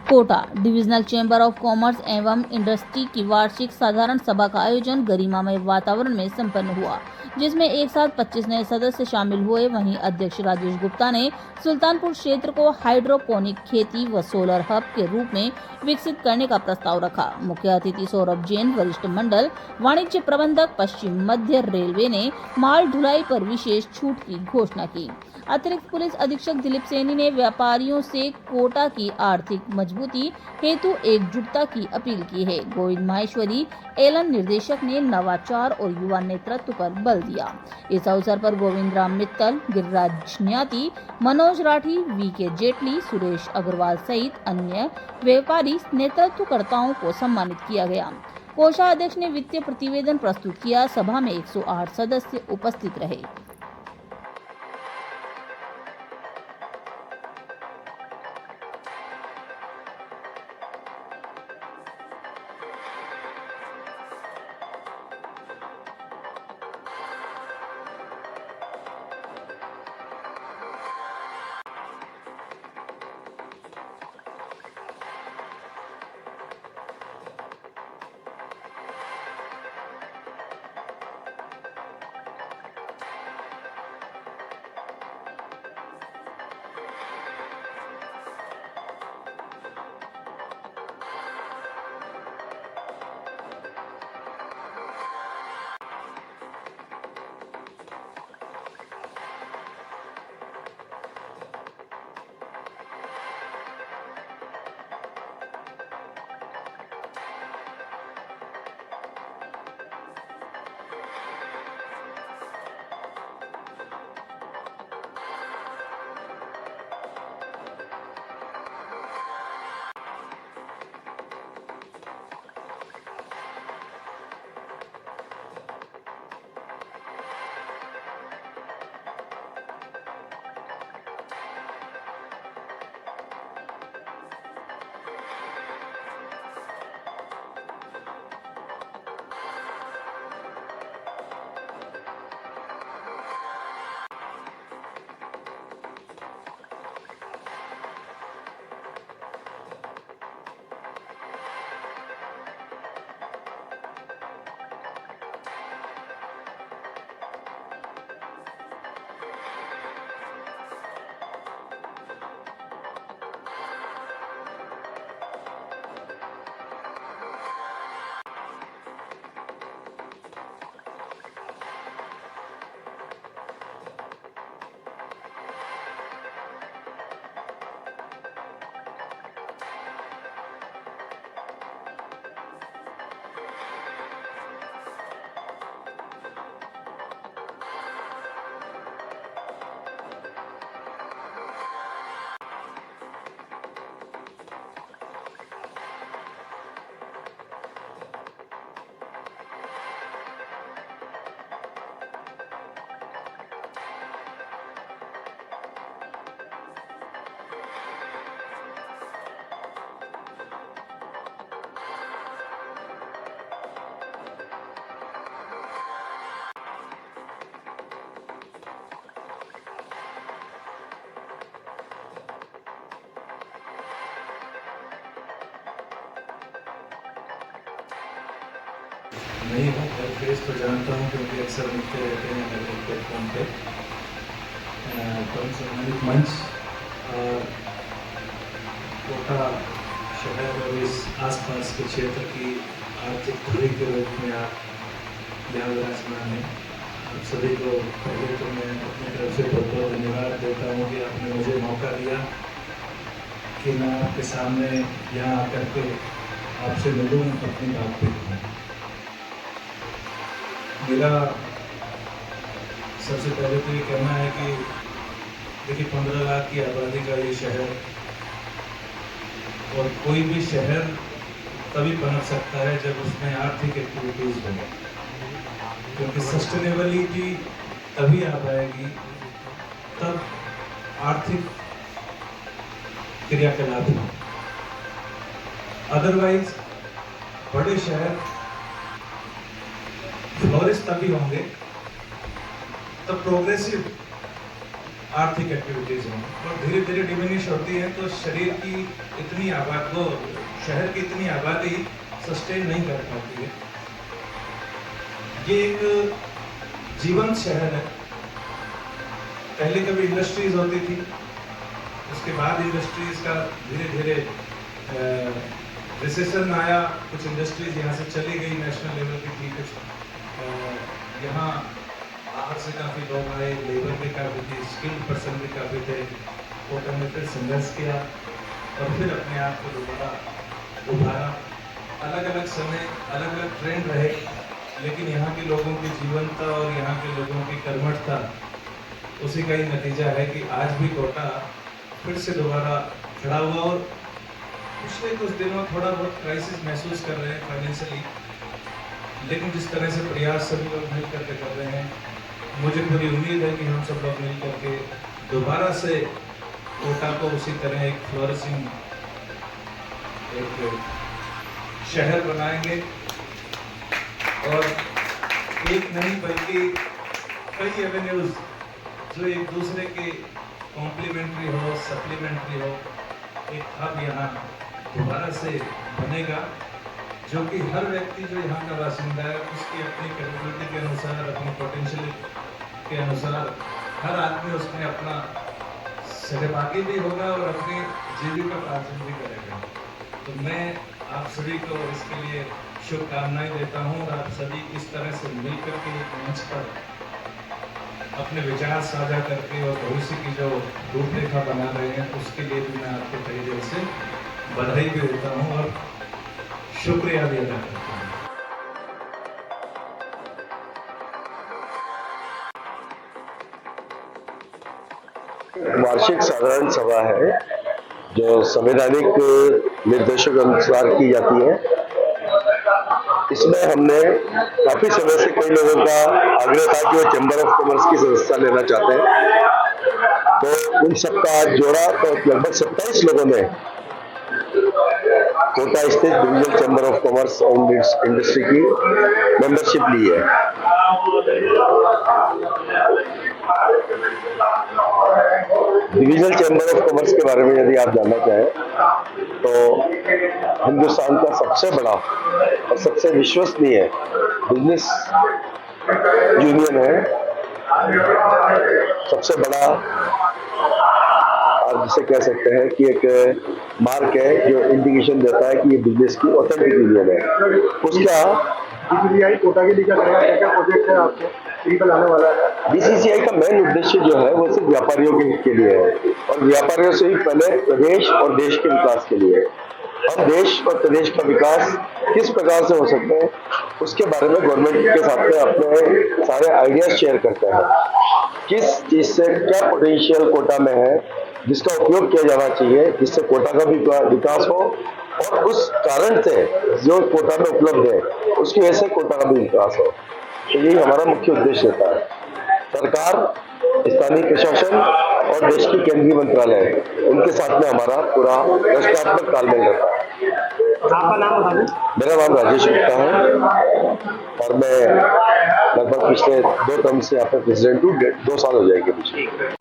Kota divisional chamber of commerce एवं industry की वार्षिक साधारण सभा का आयोजन गरिमामय वातावरण में संपन्न हुआ, जिसमें एक साथ 25 नए सदस्य शामिल हुए। वहीं अध्यक्ष राजेश गुप्ता ने सुल्तानपुर क्षेत्र को हाइड्रोपोनिक खेती व सोलर हब के रूप में विकसित करने का प्रस्ताव रखा। मुख्य अतिथि सौरभ जैन, वरिष्ठ मंडल वाणिज्य प्रबंधक, पश्चिम मध्य रेलवे ने माल ढुलाई पर विशेष छूट की घोषणा की। अतिरिक्त पुलिस अधीक्षक दिलीप सैनी ने व्यापारियों से कोटा की आर्थिक मजबूती हेतु एकजुटता की अपील की है। गोविंद माहेश्वरी एलन निर्देशक ने नवाचार और युवा नेतृत्व पर बल दिया। इस अवसर पर गोविंद राम मित्तल, गिरिराज न्याती, मनोज राठी, वीके जेटली, सुरेश अग्रवाल सहित अन्य व्यापारी नेतृत्वकर्ताओं को सम्मानित किया गया। कोषाध्यक्ष ने वित्तीय प्रतिवेदन प्रस्तुत किया। सभा में 108 सदस्य उपस्थित रहे। नहीं हूँ, फेस तो जानता हूँ क्योंकि अक्सर मिलते रहते हैं अलग अलग प्लेटफॉर्म पे। कौन सम्मानित मंच और कोटा शहर और इस आसपास के क्षेत्र की आर्थिक धुरी के रूप में आप यहाँ विराजमान हैं। आप सभी को पहले तो मैं अपनी तरफ से बहुत बहुत धन्यवाद देता हूँ कि आपने मुझे मौका दिया कि मैं आपके सामने यहाँ आकर के आपसे मिलूँ, अपनी बात पे कहूँ। मेरा सबसे पहले तो ये कहना है कि देखिए 15 लाख की आबादी का ये शहर, और कोई भी शहर तभी पनप सकता है जब उसमें आर्थिक एक्टिविटीज बने, क्योंकि सस्टेनेबिलिटी तभी आ पाएगी तब आर्थिक क्रियाकलाप हो। अदरवाइज बड़े शहर फ्लोरिश तभी होंगे तब प्रोग्रेसिव आर्थिक एक्टिविटीज हों और धीरे धीरे डिमिनिश होती है, तो शरीर की इतनी आबादी, वो शहर की इतनी आबादी सस्टेन नहीं कर पाती है। ये एक जीवंत शहर है। पहले कभी इंडस्ट्रीज होती थी, उसके बाद इंडस्ट्रीज का धीरे धीरे रिसेशन आया, कुछ इंडस्ट्रीज यहाँ से चली गई, नेशनल लेवल की थी, कुछ यहाँ बाहर से काफ़ी लोग आए, लेबर भी काफ़ी थी, स्किल्ड पर्सन भी काफ़ी थे। कोटा में फिर संघर्ष किया और फिर अपने आप को दोबारा उभारा। अलग अलग समय अलग अलग ट्रेंड रहे, लेकिन यहाँ के लोगों की जीवनता और यहाँ के लोगों की कर्मठता, उसी का ही नतीजा है कि आज भी कोटा फिर से दोबारा खड़ा हुआ। और पिछले कुछ दिनों थोड़ा बहुत क्राइसिस महसूस कर रहे हैं फाइनेंशियली, लेकिन जिस तरह से प्रयास सभी लोग मिल करके कर रहे हैं, मुझे पूरी उम्मीद है कि हम सब लोग मिल करके दोबारा से कोटा को उसी तरह एक फ्लोरिशिंग एक शहर बनाएंगे और एक नहीं बल्कि कई एवेन्यूज जो एक दूसरे के कॉम्प्लीमेंट्री हो, सप्लीमेंट्री हो, एक हब यहाँ दोबारा से बनेगा, जो कि हर व्यक्ति जो यहाँ का बासिंदा है उसकी अपनी कैपेबिलिटी के अनुसार, अपनी पोटेंशियल के अनुसार हर आदमी उसमें अपना सहभागी भी होगा और अपनी जीविका अर्जन भी करेगा। तो मैं आप सभी को इसके लिए शुभकामनाएं देता हूँ और आप सभी इस तरह से मिलकर के एक मंच पर अपने विचार साझा करके और भविष्य की जो रूपरेखा बना रहे हैं, उसके लिए भी मैं आपको तहे दिल से बधाई भी देता हूँ और शुक्रिया भी अदा करता हूँ। वार्षिक साधारण सभा है जो संवैधानिक निर्देशों के अनुसार की जाती है। इसमें हमने काफी समय से कई लोगों का आग्रह था कि वो चैम्बर ऑफ कॉमर्स की सदस्यता लेना चाहते हैं, तो उन सबका जोड़ा तो लगभग 27 लोगों ने कोटा स्थित divisional chamber of commerce and industry की मेंबरशिप ली है। डिविजनल चैम्बर ऑफ कॉमर्स के बारे में यदि आप जानना चाहें तो हिंदुस्तान का सबसे बड़ा और सबसे विश्वसनीय बिजनेस यूनियन है। सबसे बड़ा आप जिसे कह सकते हैं कि एक मार्क है जो इंडिकेशन देता है कि ये बिजनेस की ऑथेंटिक यूनियन है। उसका बीसीसीआई कोटा के लिए क्या प्रोजेक्ट है आपको लाने वाला है? बीसीसीआई का मेन उद्देश्य जो है वो सिर्फ व्यापारियों के हित के लिए है और व्यापारियों से ही पहले प्रदेश और देश के विकास के लिए। हम देश और प्रदेश का विकास किस प्रकार से हो सकते हैं उसके बारे में गवर्नमेंट के साथ में अपने सारे आइडियाज शेयर करते हैं। किस चीज से क्या पोटेंशियल कोटा में है जिसका उपयोग किया जाना चाहिए, जिससे कोटा का भी विकास हो और उस कारण से जो कोटा में उपलब्ध है उसकी वजह से कोटा का भी विकास हो। तो यही हमारा मुख्य उद्देश्य रहता है। सरकार, स्थानीय प्रशासन और देश की केंद्रीय मंत्रालय, उनके साथ में हमारा पूरा रचनात्मक तालमेल रहता है। आपका नाम बताइए। मेरा नाम राजेश गुप्ता है और मैं लगभग पिछले 2 टर्म से यहाँ पे प्रेसिडेंट हूँ। 2 साल हो जाएंगे मुझे।